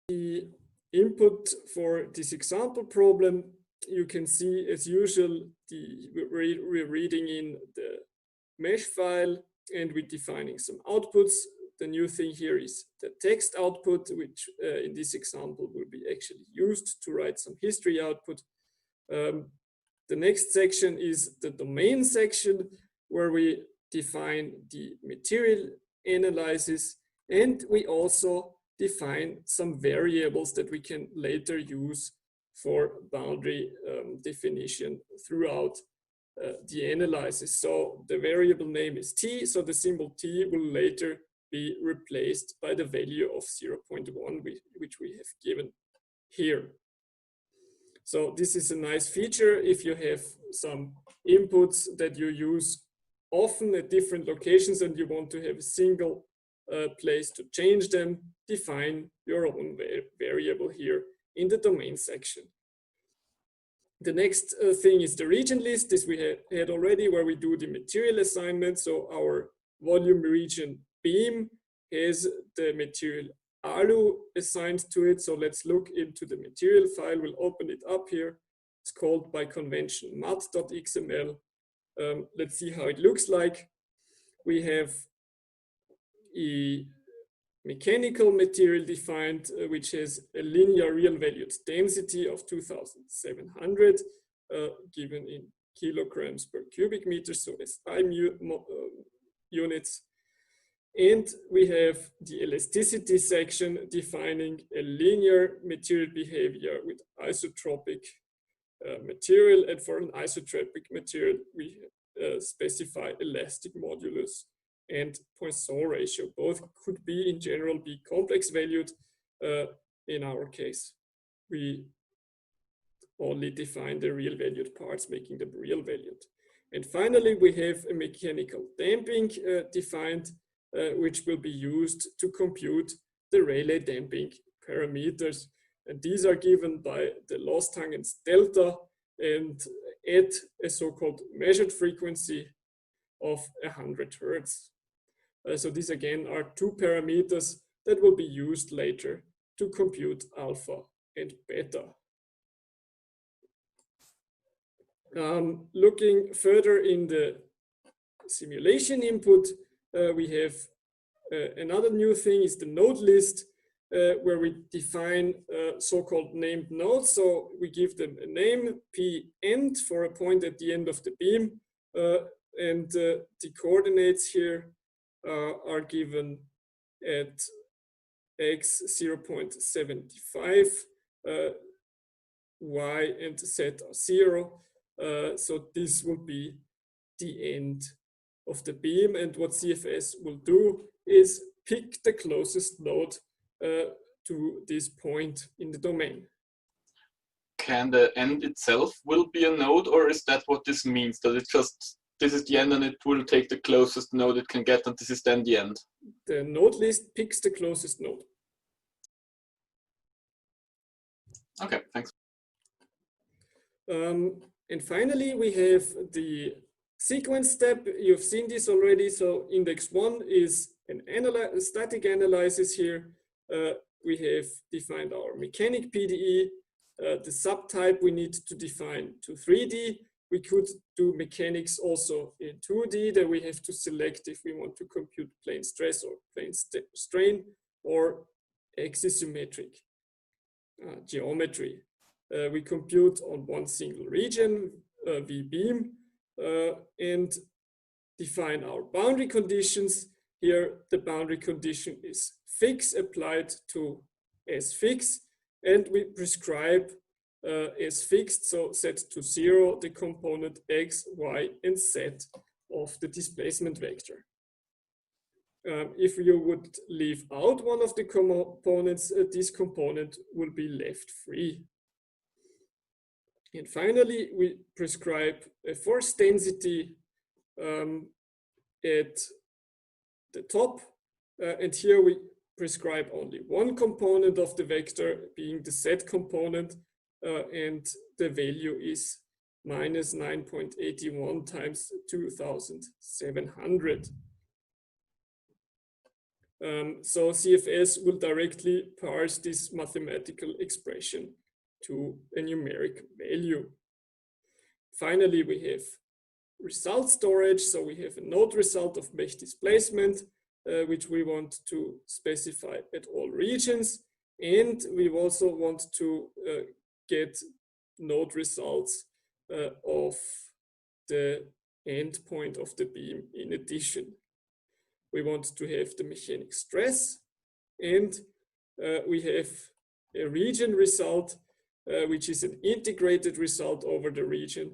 The input for this example problem, you can see as usual, we're reading in the mesh file and we're defining some outputs. The new thing here is the text output, which in this example will be actually used to write some history output. The next section is the domain section, where we define the material analysis, and we also define some variables that we can later use for boundary definition throughout the analysis. So the variable name is t, so the symbol t will later be replaced by the value of 0.1, which we have given here. So this is a nice feature if you have some inputs that you use often at different locations and you want to have a single place to change them. Define your own variable here in the domain section. The next thing is the region list. This we had already, where we do the material assignment. So our volume region beam has the material ALU assigned to it. So let's look into the material file. We'll open it up here. It's called by convention mat.xml. Let's see how it looks like. We have a mechanical material defined, which has a linear real valued density of 2,700, given in kilograms per cubic meter, so SI units. And we have the elasticity section defining a linear material behavior with isotropic material. And for an isotropic material, we specify elastic modulus and Poisson ratio. Both could be, in general, be complex valued. In our case, we only define the real valued parts, making them real valued. And finally, we have a mechanical damping defined, which will be used to compute the Rayleigh damping parameters. And these are given by the loss tangents delta and at a so-called measured frequency of 100 Hertz. So these again are two parameters that will be used later to compute alpha and beta. Looking further in the simulation input, we have another new thing is the node list, where we define so-called named nodes. So we give them a name, p end, for a point at the end of the beam, and the coordinates here are given at x 0.75, y and z are 0. So this will be the end of the beam. And what CFS will do is pick the closest node to this point in the domain. Can the end itself will be a node, or is that what this means? That it just, this is the end and it will take the closest node it can get, and this is then the end? The node list picks the closest node. Okay, thanks. And finally, we have the sequence step. You've seen this already. So index 1 is an static analysis here. We have defined our mechanic PDE. The subtype we need to define to 3D. We could do mechanics also in 2D, that we have to select if we want to compute plane stress or plane strain or axisymmetric geometry. We compute on one single region, V beam, and define our boundary conditions. Here, the boundary condition is fix applied to S fix, and we prescribe S fixed, so set to 0, the component X, Y, and Z of the displacement vector. If you would leave out one of the components, this component will be left free. And finally, we prescribe a force density at the top. And here we prescribe only one component of the vector, being the Z component. And the value is minus 9.81 times 2,700. So CFS will directly parse this mathematical expression to a numeric value. Finally, we have result storage. So we have a node result of mesh displacement, which we want to specify at all regions. And we also want to get node results of the endpoint of the beam in addition. We want to have the mechanic stress, and we have a region result, which is an integrated result over the region,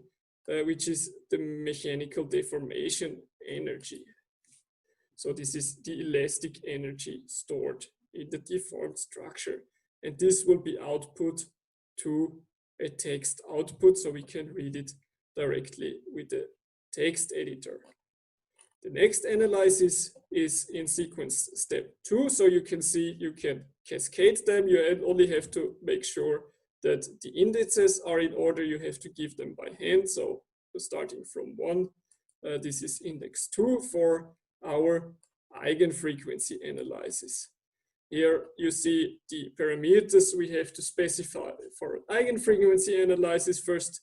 which is the mechanical deformation energy. So this is the elastic energy stored in the deformed structure. And this will be output to a text output, so we can read it directly with the text editor. The next analysis is in sequence step 2. So you can see you can cascade them. You only have to make sure that the indices are in order. You have to give them by hand. So starting from 1, this is index 2 for our eigenfrequency analysis. Here you see the parameters we have to specify for eigenfrequency analysis. First,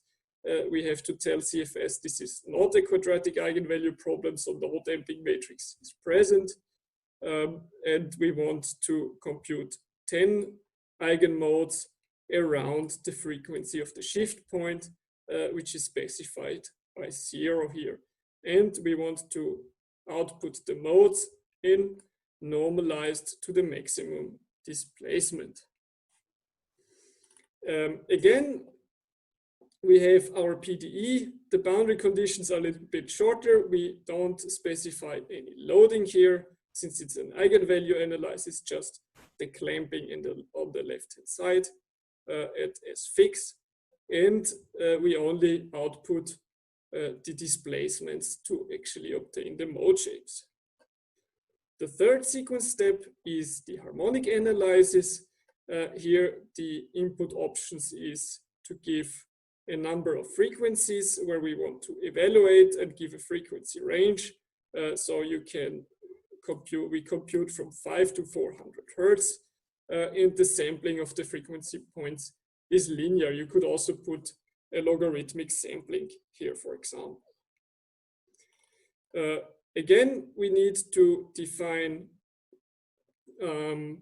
we have to tell CFS this is not a quadratic eigenvalue problem, so no damping matrix is present. And we want to compute 10 eigenmodes around the frequency of the shift point, which is specified by 0 here. And we want to output the modes in normalized to the maximum displacement. Again, we have our PDE. The boundary conditions are a little bit shorter. We don't specify any loading here, since it's an eigenvalue analysis, just the clamping on the left-hand side as fix. And we only output the displacements to actually obtain the mode shapes. The third sequence step is the harmonic analysis. Here, the input options is to give a number of frequencies where we want to evaluate and give a frequency range. So you can compute, we compute from 5 to 400 Hertz, and the sampling of the frequency points is linear. You could also put a logarithmic sampling here, for example. Again, we need to define the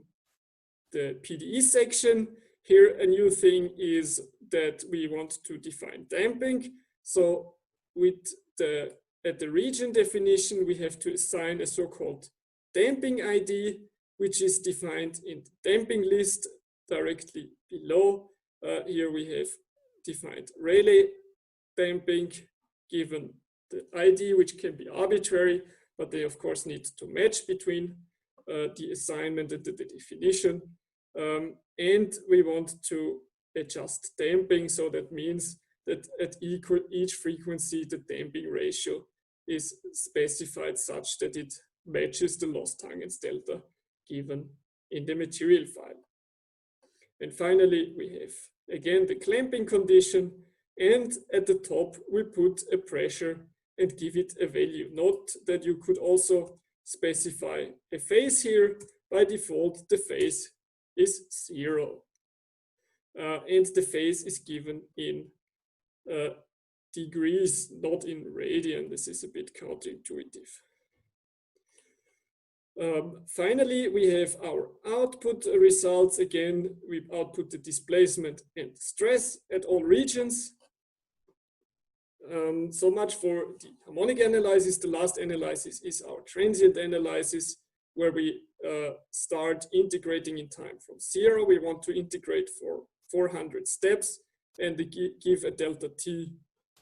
PDE section. Here, a new thing is that we want to define damping. So at the region definition, we have to assign a so-called damping ID, which is defined in the damping list directly below. Here we have defined Rayleigh damping given the ID, which can be arbitrary, but they of course need to match between the assignment and the definition. And we want to adjust damping, so that means that at each frequency, the damping ratio is specified such that it matches the loss tangents delta given in the material file. And finally, we have again the clamping condition, and at the top we put a pressure and give it a value. Note that you could also specify a phase here. By default, the phase is 0. And the phase is given in degrees, not in radian. This is a bit counterintuitive. Finally, we have our output results. Again, we output the displacement and stress at all regions. So much for the harmonic analysis. The last analysis is our transient analysis, where we start integrating in time from 0. We want to integrate for 400 steps and give a delta t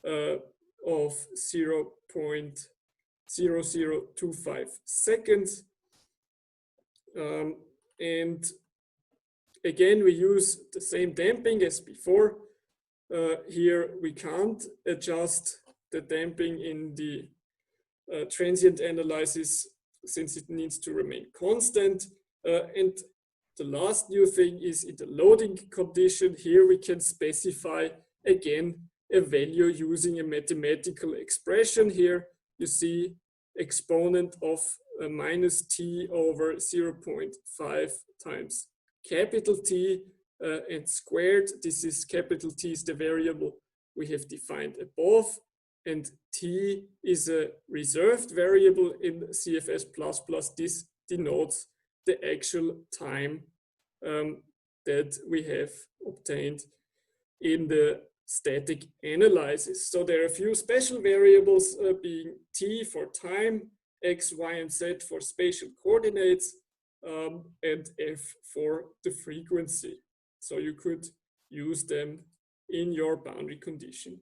of 0.0025 seconds. And again, we use the same damping as before. Here we can't adjust the damping in the transient analysis since it needs to remain constant. And the last new thing is in the loading condition. Here we can specify again a value using a mathematical expression. Here you see exponent of minus t over 0.5 times capital T and squared. This is capital T is the variable we have defined above, and T is a reserved variable in CFS++. This denotes the actual time that we have obtained in the static analysis. So there are a few special variables being T for time, X, Y, and Z for spatial coordinates, and F for the frequency. So you could use them in your boundary condition.